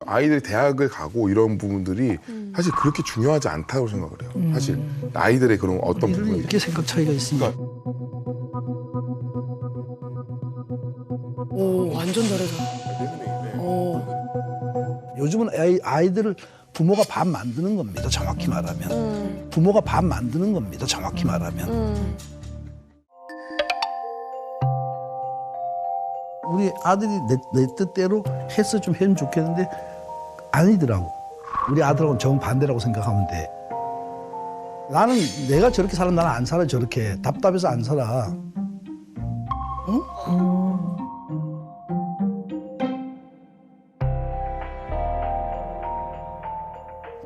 아이들이 대학을 가고 이런 부분들이 사실 그렇게 중요하지 않다고 생각을 해요. 사실 아이들의 그런 어떤 부분이. 이렇게 생각 차이가 있습니다. 그러니까 오, 완전 다르다. 요즘은 아이들을 부모가 밥 만드는 겁니다. 정확히 말하면. 부모가 밥 만드는 겁니다. 정확히 말하면. 우리 아들이 내 뜻대로 해서 좀 했으면 좋겠는데 아니더라고. 우리 아들하고는 정반대라고 생각하면 돼. 나는 내가 저렇게 살면 나는 안 살아. 저렇게 답답해서 안 살아.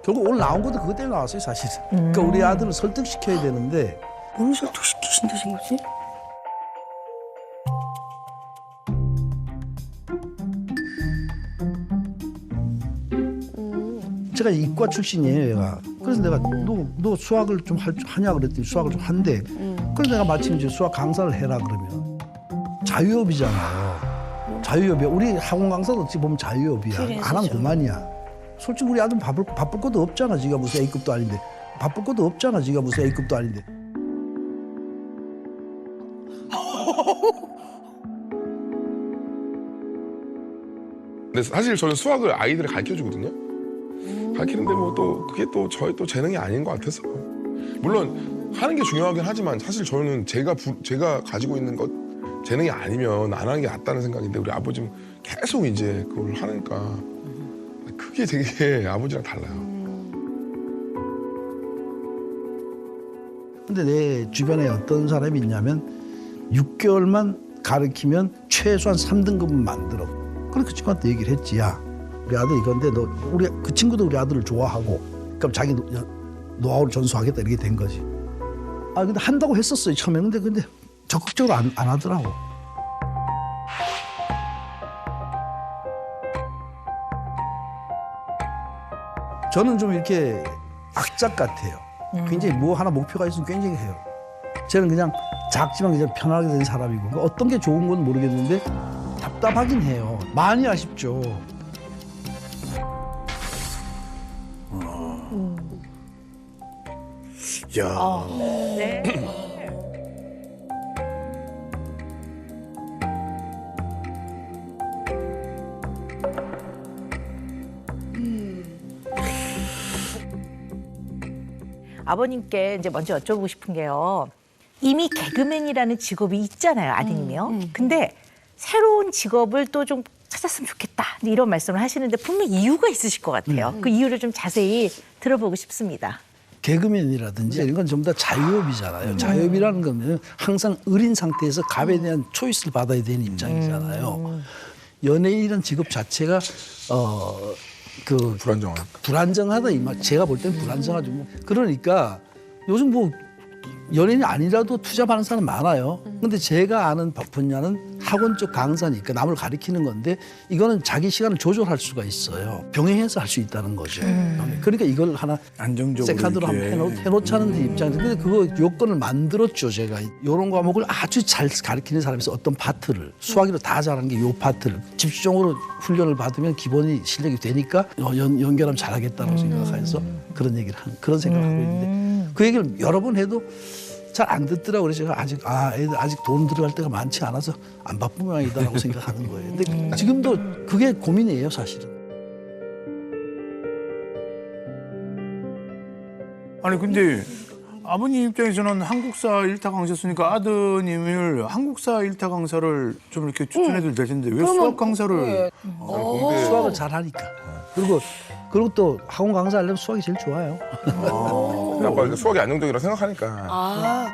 결국 오늘 나온 것도 그것 때문에 나왔어요, 사실. 그러니까 우리 아들을 설득시켜야 되는데 뭘 설득시키신다신 거지? 제가 이과 출신이에요, 얘가. 그래서 내가 너 수학을 좀 하냐 그랬더니 수학을 좀 한대. 그래서 내가 마침 이제 수학 강사를 해라 그러면 자유업이잖아요. 자유업이야. 우리 학원 강사도 어찌 보면 자유업이야. 안 하면 그만이야. 솔직히 우리 아들은 바쁠 것도 없잖아. 지가 무슨 A급도 아닌데. 바쁠 것도 없잖아. 지가 무슨 A급도 아닌데. 근데 사실 저는 수학을 아이들을 가르쳐 주거든요. 가르치는데 뭐 또 그게 또 저의 또 재능이 아닌 것 같아서. 물론 하는 게 중요하긴 하지만 사실 저는 제가 가지고 있는 것 재능이 아니면 안 하는 게 낫다는 생각인데 우리 아버지는 계속 이제 그걸 하니까 그게 되게 아버지랑 달라요. 근데 내 주변에 어떤 사람이 있냐면 6개월만 가르치면 최소한 3등급은 만들어. 그래서 그 친구한테 얘기를 했지. 야, 우리 아들 이건데 우리 그 친구도 우리 아들을 좋아하고 그럼 자기 노하우를 전수하겠다 이렇게 된 거지. 아 근데 한다고 했었어요 처음에는. 근데 적극적으로 안 하더라고. 저는 좀 이렇게 악작 같아요. 굉장히 뭐 하나 목표가 있으면 굉장히 해요. 저는 그냥 작지만 그냥 편하게 된 사람이고 그러니까 어떤 게 좋은 건 모르겠는데 답답하긴 해요. 많이 아쉽죠. 야. 네. 아버님께 이제 먼저 여쭤보고 싶은 게요. 이미 개그맨이라는 직업이 있잖아요, 아드님이요. 근데 새로운 직업을 또 좀 찾았으면 좋겠다 이런 말씀을 하시는데 분명 이유가 있으실 것 같아요. 그 이유를 좀 자세히 들어보고 싶습니다. 개그맨이라든지 이런 건 전부 다 자유업이잖아요. 자유업이라는 건 항상 을인 상태에서 갑에 대한 초이스를 받아야 되는 입장이잖아요. 연예인이라는 직업 자체가 불안정하다 이 말. 제가 볼 때는 불안정하죠. 뭐. 그러니까 요즘 뭐 연예인이 아니라도 투자 받는 사람 많아요. 근데 제가 아는 분야는 학원 쪽 강사니까 남을 가르치는 건데 이거는 자기 시간을 조절할 수가 있어요. 병행해서 할 수 있다는 거죠. 그러니까 이걸 하나 안정적으로 세카드로 한번 해놓자는 입장에서 근데 그거 요건을 만들었죠. 제가 이런 과목을 아주 잘 가르치는 사람에서 어떤 파트를 수학으로 다 잘하는 게 요 파트를 집중적으로 훈련을 받으면 기본이 실력이 되니까 연결하면 잘하겠다고 생각해서 그런 얘기를 그런 생각을 하고 있는데 그 얘기를 여러 번 해도 잘 안 듣더라고요. 그래서 제가 애들 아직 돈 들어갈 때가 많지 않아서 안 바쁜 모양이다라고 생각하는 거예요. 근데 지금도 그게 고민이에요, 사실은. 아니 근데 아버님 입장에서는 한국사 1타 강사였으니까 아드님을 한국사 1타 강사를 좀 이렇게 추천해도 될 텐데 왜 수학 강사를? 수학을 잘하니까. 그리고 또 학원 강사 하려면 수학이 제일 좋아요. 아빠 수학이 안정적이라고 생각하니까.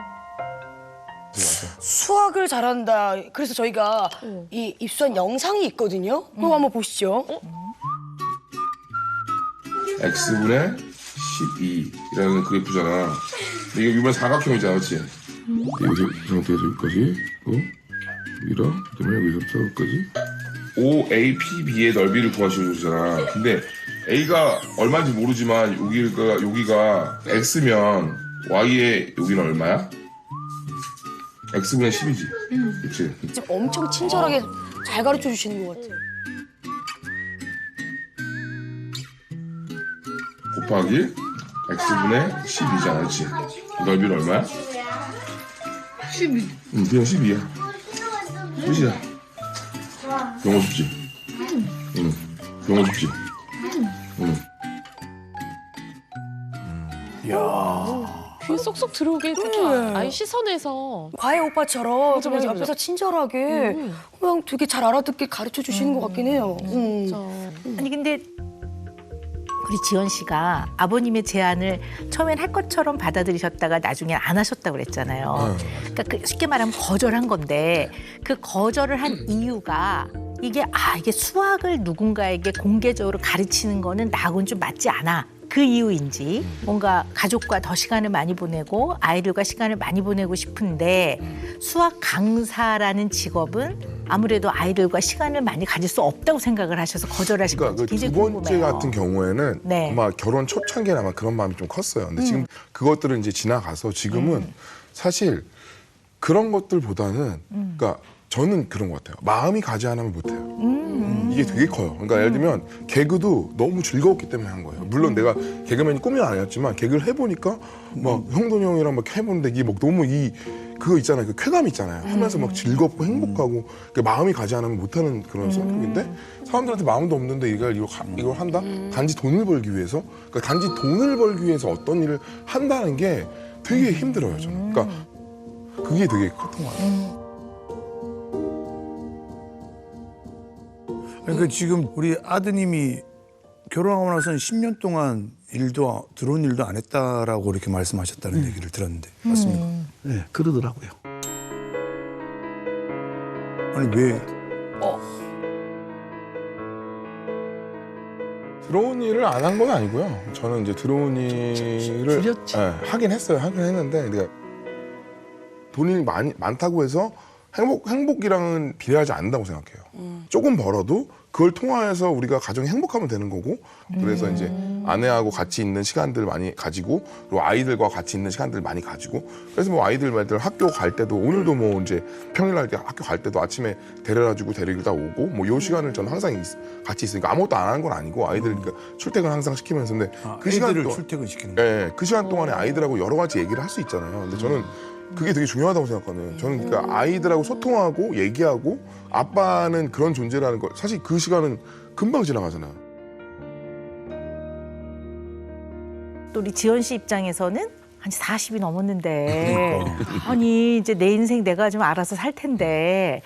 수학을 잘한다. 그래서 저희가 이 입수한 영상이 있거든요. 그거 한번 보시죠. x분의 12라는 그래프잖아. 이게 이번에 사각형이잖아, 그렇지? 여기서 이 상태에서 여기까지, 여기랑 그다음에 여기서부터 여기까지. OAPB의 넓이를 구하시는 거잖아. 근데 A가 얼마인지 모르지만 여기가 X면 Y의 여기는 얼마야? X분의 10이지. 그렇지? 진짜 엄청 친절하게 잘 가르쳐 주시는 것 같아요. 곱하기 x분의 12잖아, 그렇지? 넓이는 얼마야? 12. 응, 그냥 12야. 끝이야. 영어 쉽지? 응. 영어 쉽지? 응. 귀에 쏙쏙 들어오게 되게 아이 시선에서 과외 오빠처럼 맞아, 그냥 맞아, 옆에서 맞아. 친절하게 그냥 되게 잘 알아듣게 가르쳐 주시는 것 같긴 해요. 아니 근데 우리 지원 씨가 아버님의 제안을 처음엔 할 것처럼 받아들이셨다가 나중에 안 하셨다고 그랬잖아요. 그러니까 쉽게 말하면 거절한 건데 그 거절을 한 이유가 이게 이게 수학을 누군가에게 공개적으로 가르치는 거는 나하고는 좀 맞지 않아. 그 이유인지 뭔가 가족과 더 시간을 많이 보내고 아이들과 시간을 많이 보내고 싶은데 수학 강사라는 직업은 아무래도 아이들과 시간을 많이 가질 수 없다고 생각을 하셔서 거절하신 그러니까 건지 그 두 굉장히 번째 궁금해요. 같은 경우에는 네. 아마 결혼 초창기에 아마 그런 마음이 좀 컸어요. 근데 지금 그것들은 이제 지나가서 지금은 사실 그런 것들보다는 그러니까 저는 그런 것 같아요. 마음이 가지 않으면 못해요. 이게 되게 커요. 그러니까 예를 들면 개그도 너무 즐거웠기 때문에 한 거예요. 물론 내가 개그맨이 꿈이 아니었지만 개그를 해보니까 막 형돈이 형이랑 막 해보는데 이게 막 너무 그거 있잖아요. 그 쾌감 있잖아요. 하면서 막 즐겁고 행복하고 마음이 가지 않으면 못하는 그런 성격인데 사람들한테 마음도 없는데 이걸 한다? 단지 돈을 벌기 위해서? 그러니까 단지 돈을 벌기 위해서 어떤 일을 한다는 게 되게 힘들어요. 저는. 그러니까 그게 되게 컸던 것 같아요. 그러니까 지금 우리 아드님이 결혼하고 나서는 10년 동안 들어온 일도 안 했다라고 이렇게 말씀하셨다는 얘기를 들었는데 맞습니까? 네, 그러더라고요. 아니 왜? 들어온 일을 안 한 건 아니고요. 저는 이제 들어온 일을 줄였지. 하긴 했어요. 하긴 했는데 내가 돈이 많다고 해서 행복이랑은 비례하지 않는다고 생각해요. 조금 벌어도 그걸 통화해서 우리가 가정이 행복하면 되는 거고 그래서 이제 아내하고 같이 있는 시간들 많이 가지고 그리고 아이들과 같이 있는 시간들 많이 가지고 그래서 뭐 아이들 학교 갈 때도 오늘도 뭐 이제 평일날 학교 갈 때도 아침에 데려다주고 데리다 오고 뭐 요 시간을 저는 항상 같이 있으니까 아무것도 안 하는 건 아니고 아이들 그러니까 출퇴근 항상 시키면서 근데 그 시간 애들을 동안 출퇴근시키는 거예요? 네, 그 시간 동안에 아이들하고 여러 가지 얘기를 할 수 있잖아요. 근데 저는 그게 되게 중요하다고 생각하거든요. 저는 그러니까 아이들하고 소통하고 얘기하고 아빠는 그런 존재라는 걸 사실 그 시간은 금방 지나가잖아요. 또 우리 지원 씨 입장에서는 한 40이 넘었는데 아니 이제 내 인생 내가 좀 알아서 살 텐데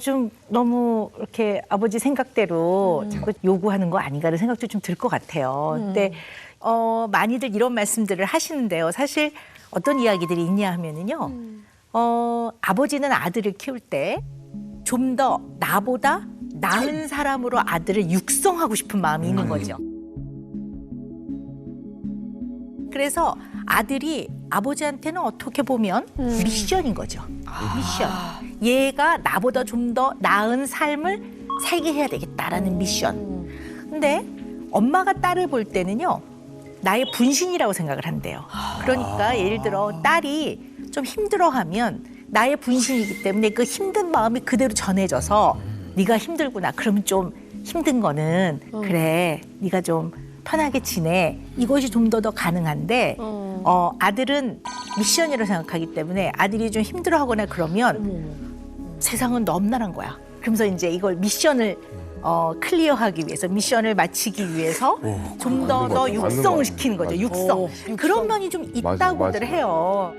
좀 너무 이렇게 아버지 생각대로 자꾸 요구하는 거 아닌가라는 생각도 좀 들 것 같아요. 근데 많이들 이런 말씀들을 하시는데요. 사실 어떤 이야기들이 있냐 하면은요. 아버지는 아들을 키울 때 좀 더 나보다 나은 사람으로 아들을 육성하고 싶은 마음이 있는 거죠. 그래서 아들이 아버지한테는 어떻게 보면 미션인 거죠. 미션. 얘가 나보다 좀 더 나은 삶을 살게 해야 되겠다라는 미션. 근데 엄마가 딸을 볼 때는요. 나의 분신이라고 생각을 한대요. 그러니까 예를 들어 딸이 좀 힘들어하면 나의 분신이기 때문에 그 힘든 마음이 그대로 전해져서 네가 힘들구나. 그러면 좀 힘든 거는 그래. 네가 좀 편하게 지내. 이것이 좀 더 가능한데 아들은 미션이라고 생각하기 때문에 아들이 좀 힘들어하거나 그러면 세상은 넘나란 거야. 그러면서 이제 이걸 미션을 클리어하기 위해서 미션을 마치기 위해서 좀 더 맞는 것 같아요. 육성을 맞는 것 시키는 거죠. 같아요. 육성. 그런 면이 좀 맞아, 있다고들 맞아. 해요.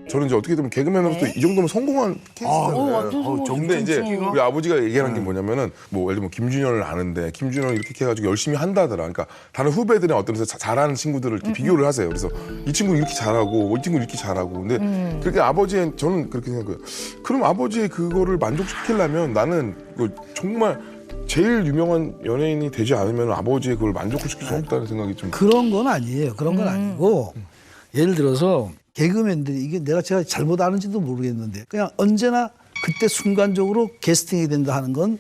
저는 이제 어떻게 보면 개그맨으로서 이 정도면 성공한 케이스잖아요. 근데 이제 우리 아버지가 얘기하는 게 뭐냐면은 뭐 예를 들면 김준현을 아는데 김준현을 이렇게 해가지고 열심히 한다더라. 그러니까 다른 후배들이랑 어떤 데서 잘하는 친구들을 이렇게 비교를 하세요. 그래서 이 친구는 이렇게 잘하고 이 친구는 이렇게 잘하고. 근데 그렇게 아버지의 저는 그렇게 생각해요. 그럼 아버지의 그거를 만족시키려면 나는 정말 제일 유명한 연예인이 되지 않으면 아버지의 그걸 만족시킬 수 없다는 생각이 좀. 그런 건 아니에요. 그런 건 아니고 예를 들어서 개그맨들이 이게 제가 잘못 아는지도 모르겠는데 그냥 언제나 그때 순간적으로 캐스팅이 된다 하는 건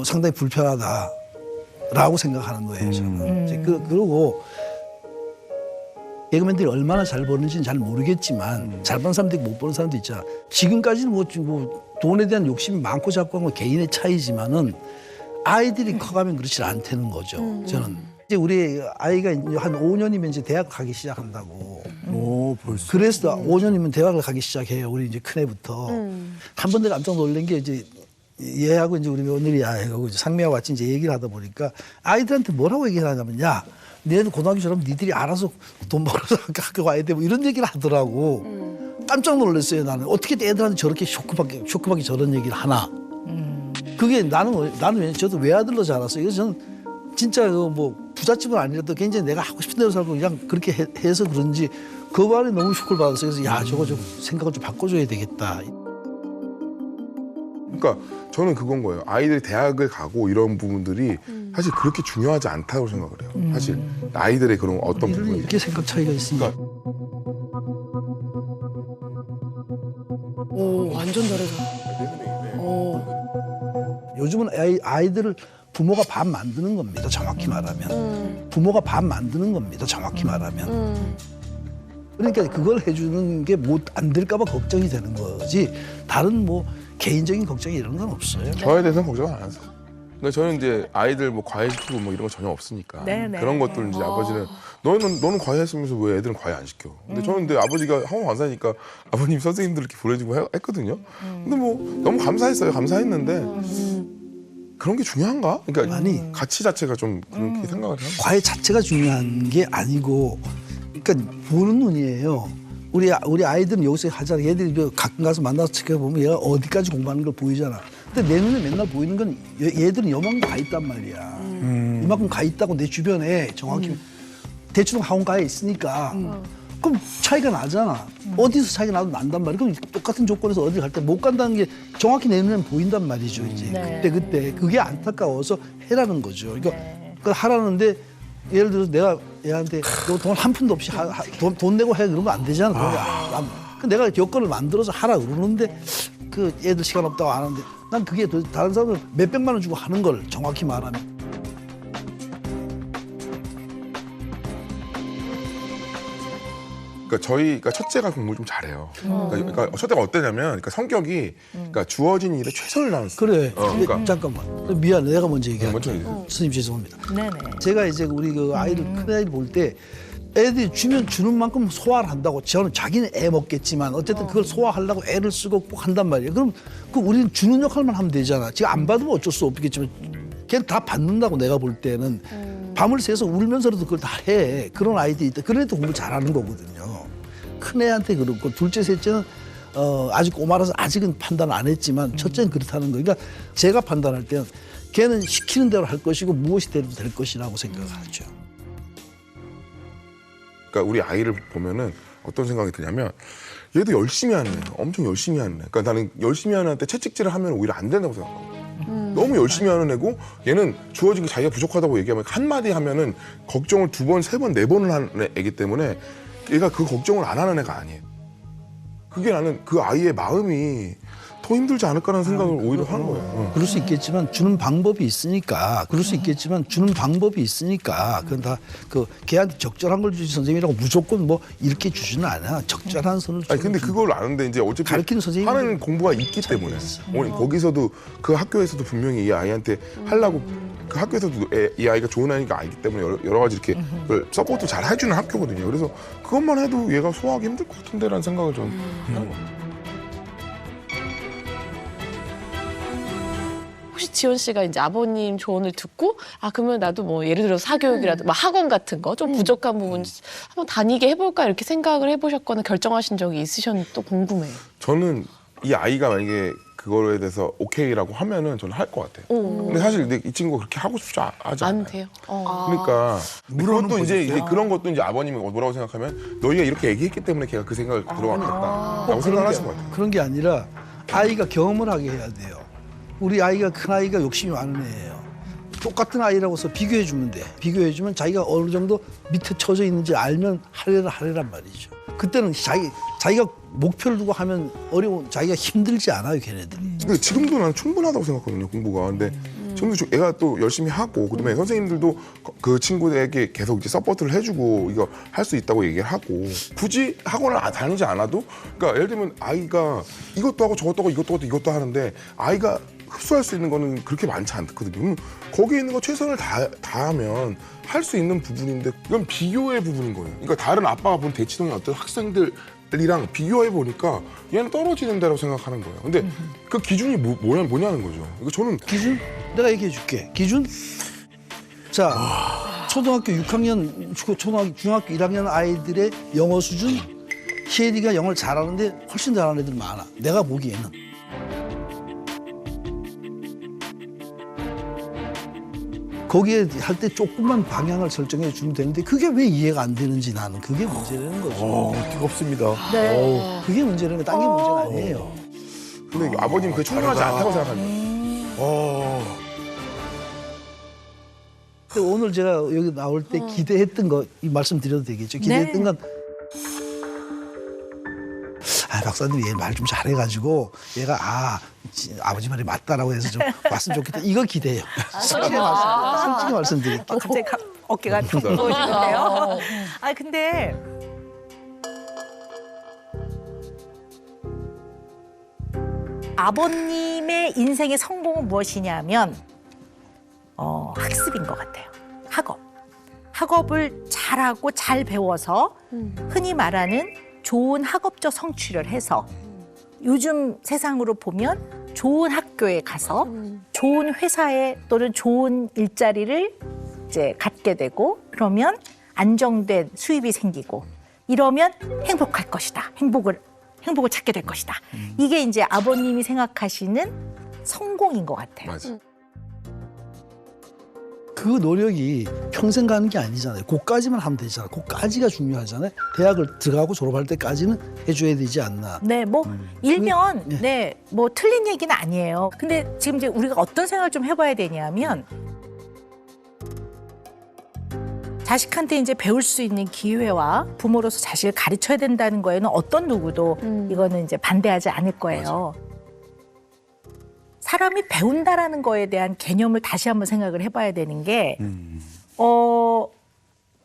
상당히 불편하다라고 생각하는 거예요. 저는. 이제 그리고 개그맨들이 얼마나 잘 버는지는 잘 모르겠지만 잘 버는 사람도 있고 못 버는 사람도 있잖아. 지금까지는 뭐 돈에 대한 욕심이 많고 작고 한 건 개인의 차이지만은 아이들이 커가면 그렇지 않다는 거죠. 저는 이제 우리 아이가 이제 한 5년이면 이제 대학 가기 시작한다고. 오, 벌써. 그래서 5년이면 대학을 가기 시작해요. 우리 이제 큰애부터. 한 번 내가 깜짝 놀란 게 이제 얘하고 이제 우리 며느리 아이하고 이제 상미하고 같이 이제 얘기를 하다 보니까 아이들한테 뭐라고 얘기를 하냐면 야, 너희는 고등학교 졸업 니들이 알아서 돈 벌어서 학교 가야 돼 뭐 이런 얘기를 하더라고. 깜짝 놀랐어요. 나는 어떻게 애들한테 저렇게 쇼크받게 저런 얘기를 하나. 그게 나는 왜 저도 외아들로 자랐어요. 그래서 저는 진짜 뭐 부잣집은 아니라도 굉장히 내가 하고 싶은 대로 살고 그냥 그렇게 해서 그런지 그 말에 너무 쇼크를 받았어요. 그래서 야, 저거 좀 생각을 좀 바꿔줘야 되겠다. 그러니까 저는 그건 거예요. 아이들이 대학을 가고 이런 부분들이 사실 그렇게 중요하지 않다고 생각을 해요. 사실 아이들의 그런 어떤 이런 부분이. 이렇게 생각 차이가 있으니까. 오, 완전 다르다. 요즘은 아이들을 부모가 밥 만드는 겁니다. 정확히 말하면. 부모가 밥 만드는 겁니다. 정확히 말하면. 그러니까 그걸 해주는 게 못 안 될까 봐 걱정이 되는 거지. 다른 뭐 개인적인 걱정이 이런 건 없어요. 저에 대해서는 걱정 안 하세요. 그러니까 저는 이제 아이들 뭐 과외시키고 뭐 이런 거 전혀 없으니까 네네. 그런 것들 이제 아버지는 너는 과외했으면서 왜 애들은 과외 안 시켜? 근데 저는 근데 아버지가 학원 안 사니까 아버님 선생님들 이렇게 보내주고 했거든요. 근데 뭐 너무 감사했어요. 감사했는데 그런 게 중요한가? 그러니까 아니. 가치 자체가 좀 그렇게 생각을 하는 거예요. 과외 자체가 중요한 게 아니고, 그러니까 보는 눈이에요. 우리 아이들은 여기서 하잖아. 얘들이 가끔 가서 만나서 지켜보면 얘가 어디까지 공부하는 걸 보이잖아. 근데 내 눈에 맨날 보이는 건 얘들은 요만큼 가 있단 말이야. 이만큼 가 있다고 내 주변에 정확히 대충 학원 가 있으니까. 그럼 차이가 나잖아. 어디서 차이가 나도 난단 말이야. 그럼 똑같은 조건에서 어디 갈 때 못 간다는 게 정확히 내 눈에 보인단 말이죠. 이제 그때 그게 안타까워서 해라는 거죠. 그러니까 그걸 하라는데 예를 들어서 내가 얘한테 너 돈 한 푼도 없이 돈 내고 해 그러면 안 되잖아. 그러니까 내가 여건을 만들어서 하라 그러는데 그 애들 시간 없다고 안 하는데 난 그게 다른 사람은 몇백만 원 주고 하는 걸 정확히 말하면. 그러니까 첫째가 공부를 좀 잘해요. 그러니까 첫째가 어떠냐면, 그러니까 성격이 그러니까 주어진 일에 최선을 다했어요. 그래. 그러니까 잠깐만. 미안해. 내가 먼저 얘기할게. 먼저 얘기해요. 선생님 죄송합니다. 네네. 제가 이제 우리 그 아이들 큰 아이들 볼 때 애들이 주는 만큼 소화를 한다고. 저는 자기는 애 먹겠지만 어쨌든 그걸 소화하려고 애를 쓰고 꼭 한단 말이에요. 그럼 그 우리는 주는 역할만 하면 되잖아. 지금 안 받으면 어쩔 수 없겠지만 걔는 다 받는다고 내가 볼 때는 밤을 새서 울면서라도 그걸 다 해. 그런 아이들이 있다. 그런 애도 공부 잘하는 거거든요. 큰 애한테 그렇고 둘째 셋째는 아직 꼬마라서 아직은 판단 안 했지만 첫째는 그렇다는 거예요. 그러니까 제가 판단할 때는 걔는 시키는 대로 할 것이고 무엇이 돼도 될 것이라고 생각하죠. 그러니까 우리 아이를 보면은 어떤 생각이 드냐면 얘도 열심히 하는 애야. 엄청 열심히 하는 애. 그러니까 나는 열심히 하는 애한테 채찍질을 하면 오히려 안 된다고 생각하거든. 너무 열심히 하는 애고 얘는 주어진 게 자기가 부족하다고 얘기하면 한마디 하면은 걱정을 2번, 3번, 4번을 하는 애기 때문에 얘가 그 걱정을 안 하는 애가 아니에요. 그게 나는 그 아이의 마음이 더 힘들지 않을까라는 생각을 오히려 하는 거예요. 그럴 수 있겠지만 주는 방법이 있으니까. 그건 다 그 걔한테 적절한 걸 주지 선생님이라고 무조건 뭐 이렇게 주지는 않아. 적절한 선을 아니 근데 그걸 아는데 이제 어차피 가르치는 선생님이 하는 공부가 있기 때문에 거기서도 그 학교에서도 분명히 이 아이한테 하려고 그 학교에서도 이 아이가 좋은 아이가 알기 때문에 여러 가지 이렇게 그걸 서포트 잘 해주는 학교거든요. 그래서 그것만 해도 얘가 소화하기 힘들 것 같은데라는 생각을 좀 하는 거예요. 혹시 지원 씨가 이제 아버님 조언을 듣고 그러면 나도 뭐 예를 들어서 사교육이라도 뭐 학원 같은 거 좀 부족한 부분 한번 다니게 해볼까 이렇게 생각을 해보셨거나 결정하신 적이 있으셨는지 또 궁금해요. 저는 이 아이가 만약에 그거에 대해서 오케이라고 하면은 저는 할 것 같아요. 근데 사실 근데 이 친구가 그렇게 하고 싶지 하지 않아요. 안 돼요. 그러니까 그것도 이제 그런 것도 이제 아버님이 뭐라고 생각하면 너희가 이렇게 얘기했기 때문에 걔가 그 생각을 들어왔겠다라고 생각하실 것 같아요. 그런 게 아니라 아이가 경험을 하게 해야 돼요. 우리 아이가 큰 아이가 욕심이 많은 애예요. 똑같은 아이라고 해서 비교해주면 돼. 비교해주면 자기가 어느 정도 밑에 처져 있는지 알면 하래란 말이죠. 그때는 자기가 목표를 두고 하면 자기가 힘들지 않아요, 걔네들이. 근데 지금도 나는 충분하다고 생각하거든요, 공부가. 근데 지금도 애가 또 열심히 하고 그다음에 선생님들도 그 친구에게 계속 이제 서포트를 해주고 이거 할 수 있다고 얘기를 하고 굳이 학원을 다니지 않아도 그러니까 예를 들면 아이가 이것도 하고 저것도 하고 이것도 하고 이것도 하는데 아이가 흡수할 수 있는 거는 그렇게 많지 않거든요. 그럼 거기에 있는 거 최선을 다하면 할 수 있는 부분인데 이건 비교의 부분인 거예요. 그러니까 다른 아빠가 본 대치동의 어떤 학생들이랑 비교해 보니까 얘는 떨어지는 데라고 생각하는 거예요. 근데 그 기준이 뭐냐는 거죠. 그러니까 저는 기준? 내가 얘기해 줄게. 기준? 자, 초등학교 6학년, 중학교 1학년 아이들의 영어 수준, 희애리가 영어를 잘하는데 훨씬 잘하는 애들 많아. 내가 보기에는. 거기에 할 때 조금만 방향을 설정해 주면 되는데 그게 왜 이해가 안 되는지 나는 그게 문제라는 거죠. 뜨겁습니다. 네. 그게 문제라는 게 딴 게 문제가 아니에요. 근데 아버님 그게 충분하지 않다고 생각합니다. 근데 오늘 제가 여기 나올 때 기대했던 거 이 말씀 드려도 되겠죠? 기대했던 건 박사님이 얘 말 좀 잘해가지고 얘가 아버지 말이 맞다라고 해서 좀 왔으면 좋겠다. 이거 기대해요. 솔직히 말씀드릴게요. 갑자기 어깨가 툭 부어지는데요. 근데 아버님의 인생의 성공은 무엇이냐면 학습인 것 같아요. 학업을 잘하고 잘 배워서 흔히 말하는 좋은 학업적 성취를 해서 요즘 세상으로 보면 좋은 학교에 가서 좋은 회사에 또는 좋은 일자리를 이제 갖게 되고 그러면 안정된 수입이 생기고 이러면 행복할 것이다. 행복을 찾게 될 것이다. 이게 이제 아버님이 생각하시는 성공인 것 같아요. 맞아. 그 노력이 평생 가는 게 아니잖아요. 그까지만 하면 되잖아요. 그까지가 중요하잖아요. 대학을 들어가고 졸업할 때까지는 해줘야 되지 않나. 네, 뭐 일면 네. 네, 뭐 틀린 얘기는 아니에요. 근데 지금 이제 우리가 어떤 생각을 좀 해봐야 되냐면 자식한테 이제 배울 수 있는 기회와 부모로서 자식을 가르쳐야 된다는 거에는 어떤 누구도 이거는 이제 반대하지 않을 거예요. 사람이 배운다라는 거에 대한 개념을 다시 한번 생각을 해봐야 되는 게,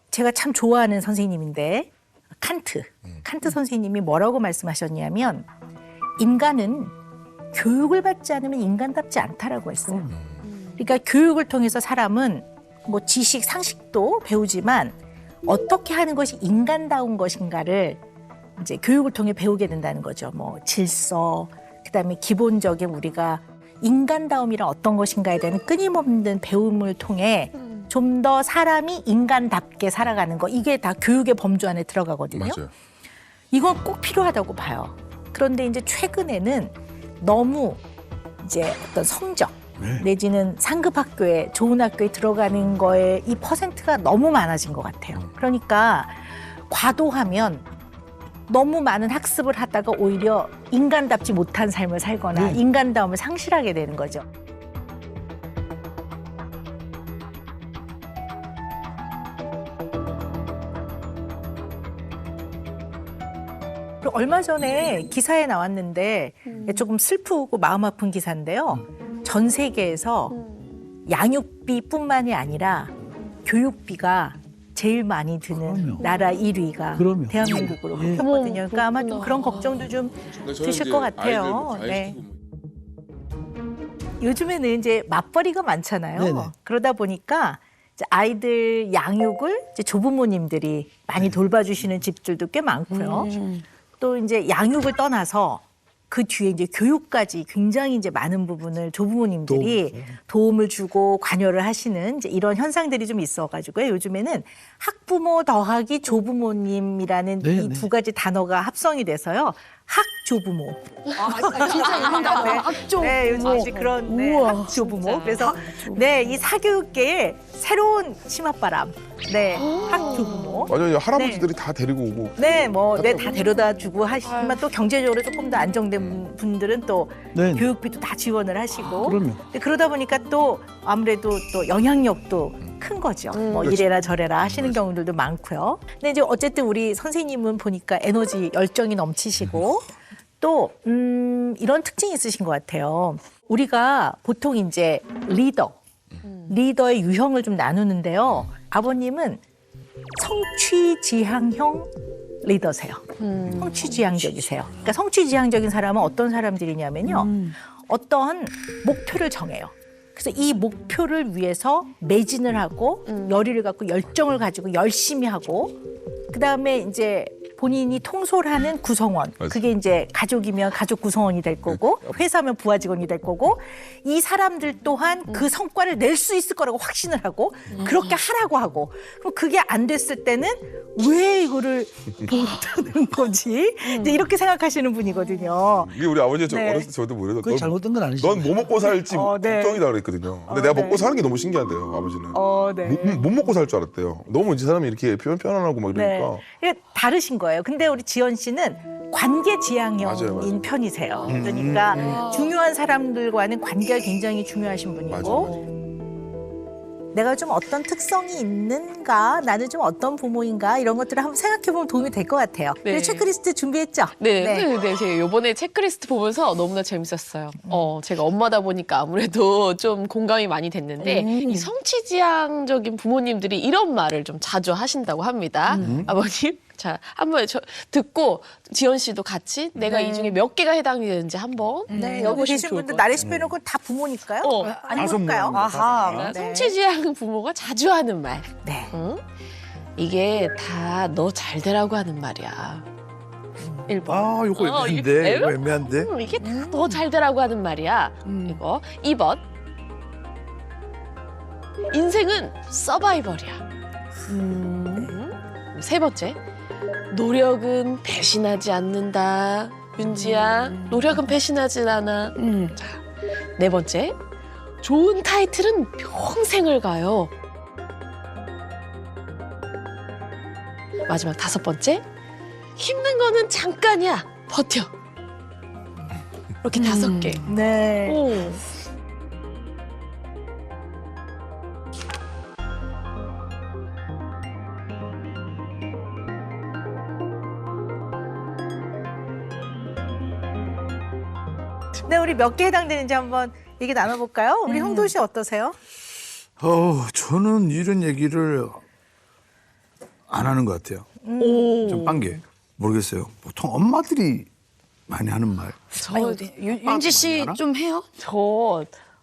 제가 참 좋아하는 선생님인데, 칸트 선생님이 뭐라고 말씀하셨냐면, 인간은 교육을 받지 않으면 인간답지 않다라고 했어요. 그러니까 교육을 통해서 사람은 뭐 지식, 상식도 배우지만 어떻게 하는 것이 인간다운 것인가를 이제 교육을 통해 배우게 된다는 거죠. 뭐 질서, 그다음에 기본적인 우리가 인간다움이란 어떤 것인가에 대한 끊임없는 배움을 통해 좀 더 사람이 인간답게 살아가는 거 이게 다 교육의 범주 안에 들어가거든요. 맞아요. 이건 꼭 필요하다고 봐요. 그런데 이제 최근에는 너무 이제 어떤 성적 내지는 상급 학교에 좋은 학교에 들어가는 거에 이 퍼센트가 너무 많아진 것 같아요. 그러니까 과도하면 너무 많은 학습을 하다가 오히려 인간답지 못한 삶을 살거나 인간다움을 상실하게 되는 거죠. 그리고 얼마 전에 기사에 나왔는데 조금 슬프고 마음 아픈 기사인데요. 전 세계에서 양육비뿐만이 아니라 교육비가 제일 많이 드는 그럼요. 나라 1위가 그럼요. 대한민국으로 예. 뽑혔거든요. 그러니까 아마 좀 그런 걱정도 좀 드실 것 같아요. 네. 요즘에는 이제 맞벌이가 많잖아요. 네네. 그러다 보니까 이제 아이들 양육을 이제 조부모님들이 많이 돌봐주시는 집들도 꽤 많고요. 또 이제 양육을 떠나서 그 뒤에 이제 교육까지 굉장히 이제 많은 부분을 조부모님들이 도움을 주고 관여를 하시는 이제 이런 현상들이 좀 있어가지고요. 요즘에는 학부모 더하기 조부모님이라는 네, 이 네. 두 가지 단어가 합성이 돼서요. 학조부모. 진짜 있는 단어. 학조. 네, 요즘 이제 그런 네, 학조부모. 그래서 네, 이 사교육계의 새로운 치맛바람. 네, 학조부모. 맞아요. 할아버지들이 다 데리고 오고. 네, 뭐, 네, 다 데려다 주고 하시지만 또 경제적으로 조금 더 안정된 분들은 또 네. 교육비도 다 지원을 하시고. 그럼요. 근데 그러다 보니까 또 아무래도 또 영향력도 큰 거죠. 뭐 이래라 저래라 하시는 경우들도 많고요. 근데 이제 어쨌든 우리 선생님은 보니까 에너지, 열정이 넘치시고 또, 이런 특징이 있으신 것 같아요. 우리가 보통 이제 리더의 유형을 좀 나누는데요. 아버님은 성취지향형 리더세요. 성취지향적이세요. 그러니까 성취지향적인 사람은 어떤 사람들이냐면요. 어떤 목표를 정해요. 그래서 이 목표를 위해서 매진을 하고 열의를 갖고 열정을 가지고 열심히 하고 그다음에 이제 본인이 통솔하는 구성원, 맞아요. 그게 이제 가족이면 가족 구성원이 될 거고 회사면 부하 직원이 될 거고 이 사람들 또한 그 성과를 낼 수 있을 거라고 확신을 하고 그렇게 하라고 하고 그럼 그게 안 됐을 때는 왜 이거를 못하는 거지? 이제 이렇게 생각하시는 분이거든요. 이게 우리 아버지 저 네. 어렸을 때 저도 모르겠어. 그게 잘못된 건 아니죠. 넌 뭐 먹고 살지 네. 걱정이다 그랬거든요. 근데 내가 네. 먹고 사는 게 너무 신기하대요, 아버지는. 네. 못 먹고 살 줄 알았대요. 너무 이제 사람이 이렇게 편안하고 막 이러니까. 네. 이게 다르신 거예요. 근데 우리 지연 씨는 관계지향형인 맞아요. 편이세요. 그러니까 중요한 사람들과는 관계가 굉장히 중요하신 분이고 맞아. 내가 좀 어떤 특성이 있는가, 나는 좀 어떤 부모인가 이런 것들을 한번 생각해보면 도움이 될 것 같아요. 네. 그리고 체크리스트 준비했죠? 네. 제가 이번에 체크리스트 보면서 너무나 재밌었어요. 제가 엄마다 보니까 아무래도 좀 공감이 많이 됐는데 이 성취지향적인 부모님들이 이런 말을 좀 자주 하신다고 합니다. 아버님, 자, 한번 듣고 지연 씨도 같이 내가 이 중에 몇 개가 해당이 되는지 한번 네, 여기 해보시면 계신 좋을 분들 것 같아요. 나래 씨 빼놓고 다 부모니까요? 다섯 아니니까요? 명. 아하. 네. 성취지향 부모가 자주 하는 말. 네. 응? 이게 다 너 잘 되라고 하는 말이야. 1번. 아, 요거 어, 애매한데? 이거 이거 애매한데? 이게 다 너 잘 되라고 하는 말이야. 이거 2번. 인생은 서바이벌이야. 3번째. 노력은 배신하지 않는다. 윤지야, 노력은 배신하지 않아. 자, 4번째. 좋은 타이틀은 평생을 가요. 마지막 5번째. 힘든 거는 잠깐이야. 버텨. 이렇게 5개. 네. 오. 네, 우리 몇 개 해당되는지 한번 얘기 나눠볼까요? 우리 형도 씨 어떠세요? 저는 이런 얘기를 안 하는 것 같아요. 좀 딴 게. 모르겠어요. 보통 엄마들이 많이 하는 말. 윤지 씨 좀 해요?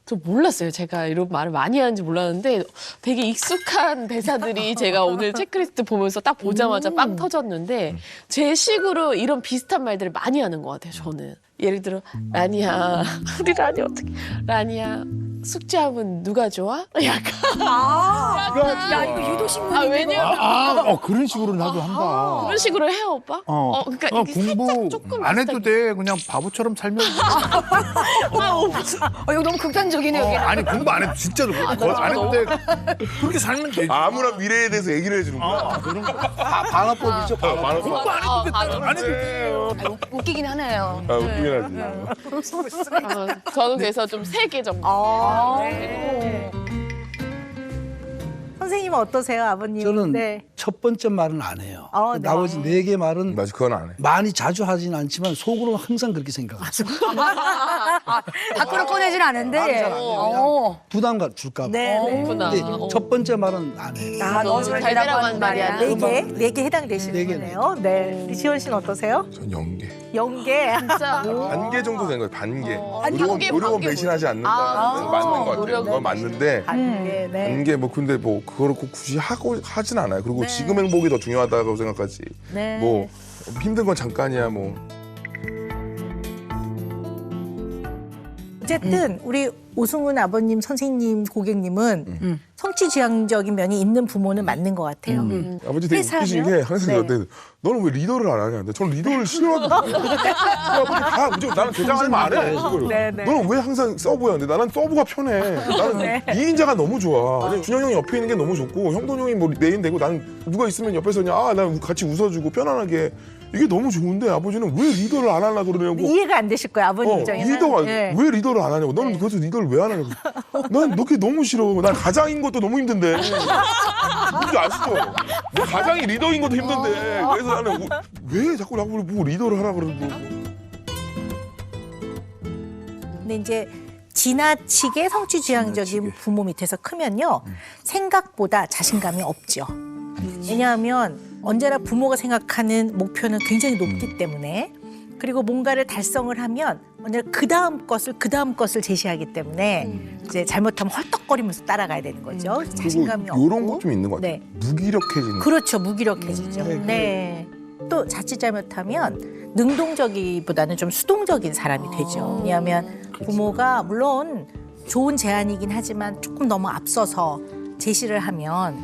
저 몰랐어요. 제가 이런 말을 많이 하는지 몰랐는데 되게 익숙한 대사들이 제가 오늘 체크리스트 보면서 딱 보자마자 빵 터졌는데 제 식으로 이런 비슷한 말들을 많이 하는 것 같아요. 저는. 예를 들어 라니야. 우리 라니 어떻게. 라니야. 숙제하면 누가 좋아? 약간. 야, 이거 유도신문. 왜냐면 그런 식으로 나도 한다. 그런 식으로 해요, 오빠? 그러니까 이게 공부 살짝 조금 안 해도 돼. 그냥 바보처럼 살면 돼. 이거 너무 극단적이네요. 여기. 아니, 공부 안 해도 진짜로. 안 해도 돼. 그렇게 살면 되지. 아무런 미래에 대해서 얘기를 해주는구나. 그런 거. 반어법이죠. 많아서. 공부 안 해도 돼. 웃기긴 하네요. 웃기긴 하지. 저는 그래서 좀 3개 정도. 선생님은 어떠세요, 아버님? 저는 네. 첫 번째 말은 안 해요. 네. 나머지 4개 말은 맞아, 그건 안 해. 많이 자주 하진 않지만 속으로 항상 그렇게 생각하죠. 밖으로 꺼내진 않은데. 부담감 줄까 봐. 네. 그렇구나. 근데 첫 번째 말은 안 해요. 너 지금 잘 되라고 하는 말이야. 네 개 해당되시는 네 개. 거네요. 네. 우리 지원 씨는 어떠세요? 전 0개. 0개. 진짜. 반개 정도 된 거예요, 반개. 반개, 노력은 반개 배신하지 않는다는 맞는 것 같아요. 노력은 그건 맞는데. 네. 네. 반개 뭐 근데 뭐 그거를 꼭 굳이 하진 않아요. 그리고 지금 행복이 더 중요하다고 생각하지. 네. 뭐 힘든 건 잠깐이야 뭐. 어쨌든 우리 오승훈 아버님, 선생님, 고객님은 성취지향적인 면이 있는 부모는 맞는 것 같아요. 아버지 되게 회사면? 웃기신 게 항상 네. 저한테 너는 왜 리더를 안 하냐. 근데 저는 리더를 싫어하거든요. 아버지 다 무조건 나는 대장하면 안 해. 그걸. 네, 네. 너는 왜 항상 서브야. 근데 나는 서브가 편해. 나는 2인자가 너무 좋아. 왜냐면 준영 형이 옆에 있는 게 너무 좋고 형돈 형이 뭐 메인 되고 나는 누가 있으면 옆에서 그냥 난 같이 웃어주고 편안하게 이게 너무 좋은데 아버지는 왜 리더를 안 하려고 그러냐고. 이해가 안 되실 거예요, 아버님 입장에서. 리더가 네. 왜 리더를 안 하냐고. 너는 그래서 리더를 왜 안 하냐고. 난 그게 너무 싫어. 난 가장인 것도 너무 힘든데. 뭔지 아시죠? 뭐 가장이 리더인 것도 힘든데. 그래서 나는 왜 자꾸 나보고 뭐 리더를 하라 그러고. 근데 이제 지나치게 성취지향적인 부모 밑에서 크면요. 생각보다 자신감이 없죠. 왜냐하면 언제나 부모가 생각하는 목표는 굉장히 높기 때문에 그리고 뭔가를 달성을 하면 먼저 그 다음 것을 제시하기 때문에 이제 잘못하면 헐떡거리면서 따라가야 되는 거죠. 자신감이 없고. 이런 것 좀 있는 것 같아요. 네. 무기력해지는. 그렇죠. 무기력해지죠. 네. 또 자칫 잘못하면 능동적이보다는 좀 수동적인 사람이 되죠. 왜냐하면 부모가 물론 좋은 제안이긴 하지만 조금 너무 앞서서 제시를 하면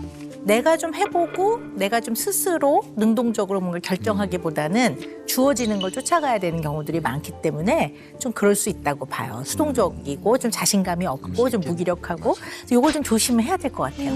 내가 좀 해보고 내가 좀 스스로 능동적으로 뭔가 결정하기보다는 주어지는 걸 쫓아가야 되는 경우들이 많기 때문에 좀 그럴 수 있다고 봐요. 수동적이고 좀 자신감이 없고 좀 무기력하고 이걸 좀 조심해야 될 것 같아요.